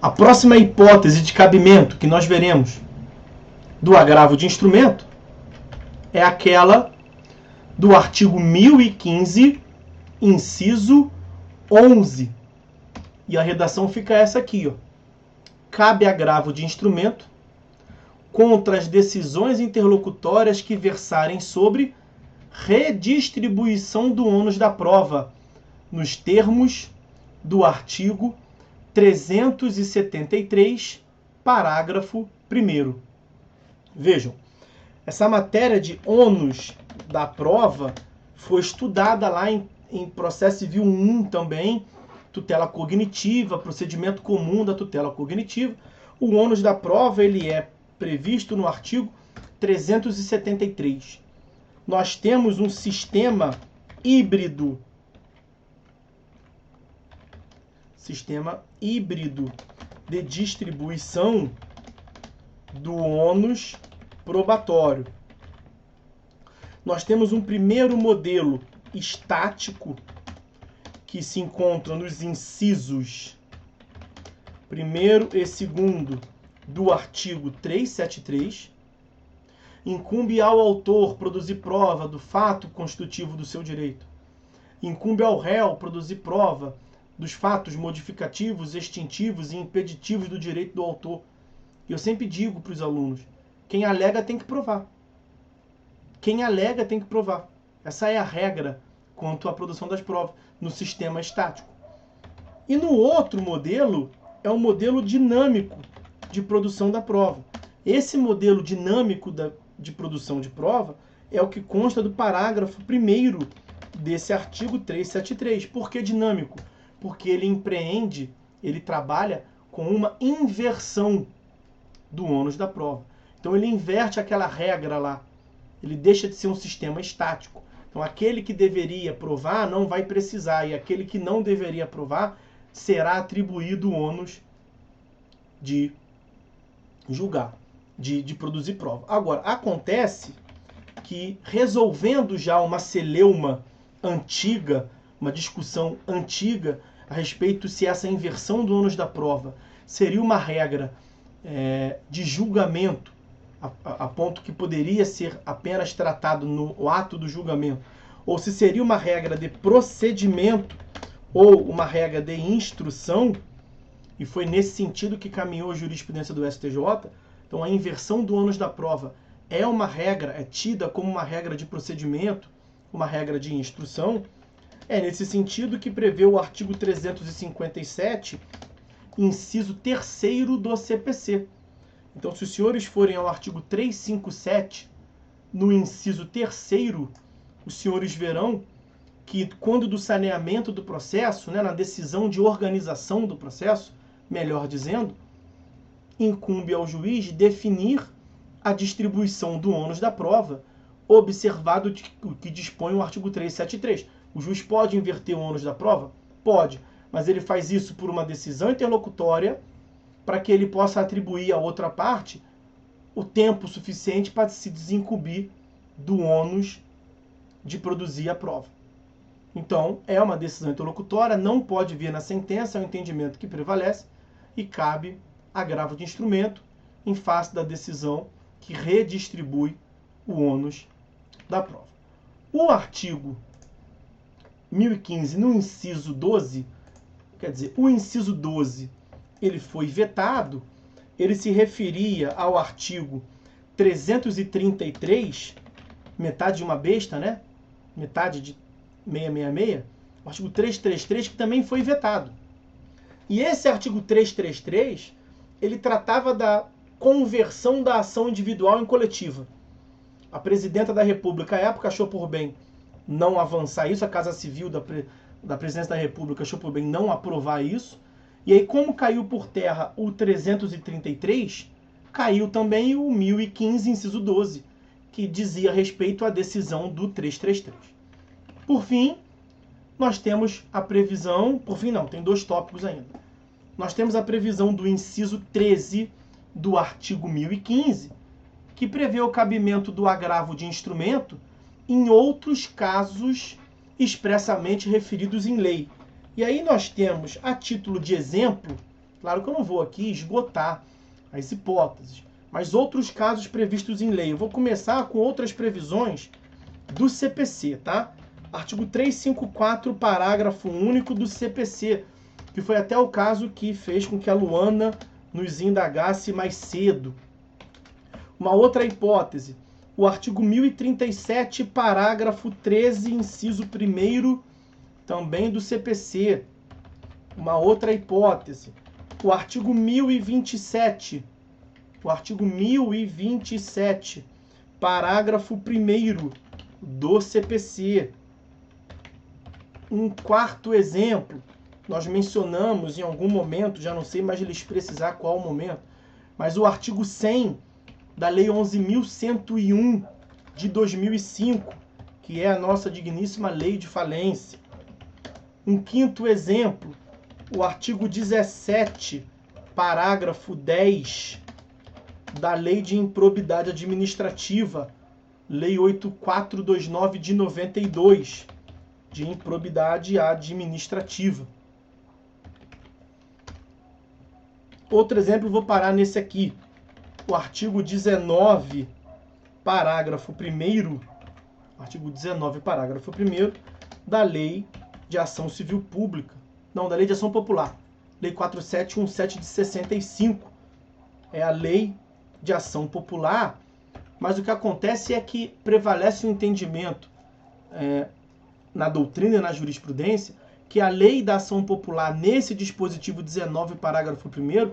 A próxima hipótese de cabimento que nós veremos do agravo de instrumento é aquela do artigo 1015, inciso 11. E a redação fica essa aqui, ó. Cabe agravo de instrumento contra as decisões interlocutórias que versarem sobre redistribuição do ônus da prova, nos termos do artigo 373, parágrafo 1º. Vejam, essa matéria de ônus da prova foi estudada lá em processo civil 1 também, tutela cognitiva, procedimento comum da tutela cognitiva. O ônus da prova ele é previsto no artigo 373. Nós temos um sistema híbrido. Sistema híbrido de distribuição do ônus probatório. Nós temos um primeiro modelo estático que se encontra nos incisos 1º e 2º do artigo 373. Incumbe ao autor produzir prova do fato constitutivo do seu direito. Incumbe ao réu produzir prova dos fatos modificativos, extintivos e impeditivos do direito do autor. Eu sempre digo para os alunos, quem alega tem que provar. Quem alega tem que provar. Essa é a regra quanto à produção das provas no sistema estático. E no outro modelo, é um modelo dinâmico de produção da prova. Esse modelo dinâmico de produção de prova é o que consta do parágrafo 1º desse artigo 373. Por que dinâmico? Porque ele trabalha com uma inversão do ônus da prova. Então ele inverte aquela regra lá. Ele deixa de ser um sistema estático. Então aquele que deveria provar não vai precisar, e aquele que não deveria provar será atribuído o ônus de julgar, de produzir prova. Agora, acontece que, resolvendo já uma celeuma antiga, uma discussão antiga a respeito se essa inversão do ônus da prova seria uma regra de julgamento, a ponto que poderia ser apenas tratado no ato do julgamento, ou se seria uma regra de procedimento ou uma regra de instrução, e foi nesse sentido que caminhou a jurisprudência do STJ. Então a inversão do ônus da prova é uma regra, é tida como uma regra de procedimento, uma regra de instrução. É nesse sentido que prevê o artigo 357, inciso 3º do CPC. Então, se os senhores forem ao artigo 357, no inciso 3º, os senhores verão que, quando do saneamento do processo, na decisão de organização do processo, melhor dizendo, incumbe ao juiz definir a distribuição do ônus da prova, observado o que dispõe o artigo 373. O juiz pode inverter o ônus da prova? Pode, mas ele faz isso por uma decisão interlocutória, para que ele possa atribuir à outra parte o tempo suficiente para se desincumbir do ônus de produzir a prova. Então, é uma decisão interlocutória, não pode vir na sentença, é o entendimento que prevalece, e cabe agravo de instrumento em face da decisão que redistribui o ônus da prova. O artigo 1015, no inciso 12, quer dizer, o inciso 12, ele foi vetado, ele se referia ao artigo 333, metade de uma besta, né? Metade de 666, o artigo 333, que também foi vetado. E esse artigo 333, ele tratava da conversão da ação individual em coletiva. A presidenta da República, à época, achou por bem não avançar isso, a Casa Civil da Presidência da República achou por bem não aprovar isso. E aí, como caiu por terra o 333, caiu também o 1015, inciso 12, que dizia respeito à decisão do 333. Por fim, nós temos a previsão... Por fim, não, tem 2 tópicos ainda. Nós temos a previsão do inciso 13 do artigo 1015, que prevê o cabimento do agravo de instrumento em outros casos expressamente referidos em lei. E aí nós temos, a título de exemplo, Claro que eu não vou aqui esgotar as hipóteses, mas outros casos previstos em lei. Eu vou começar com outras previsões do CPC, tá? Artigo 354, parágrafo único do CPC, que foi até o caso que fez com que a Luana nos indagasse mais cedo. Uma outra hipótese, o artigo 1037, parágrafo 13, inciso 1º, também do CPC. Uma outra hipótese, o artigo 1027, parágrafo 1º do CPC. Um quarto exemplo, nós mencionamos em algum momento, já não sei mais lhes precisar qual momento, mas o artigo 100 da Lei 11.101 de 2005, que é a nossa digníssima Lei de Falência. Um quinto exemplo, o artigo 17, parágrafo 10 da Lei de Improbidade Administrativa, Lei 8429 de 92, de improbidade administrativa. Outro exemplo, vou parar nesse aqui. O artigo 19, parágrafo 1º, artigo 19, parágrafo 1º da Lei de Ação Civil Pública. Não, da Lei de Ação Popular. Lei 4717 de 65. É a Lei de Ação Popular, mas o que acontece é que prevalece o entendimento na doutrina e na jurisprudência que a Lei da Ação Popular, nesse dispositivo 19, parágrafo 1º,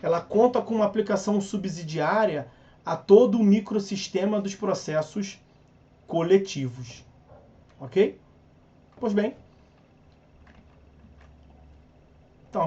ela conta com uma aplicação subsidiária a todo o microsistema dos processos coletivos. Ok? Pois bem,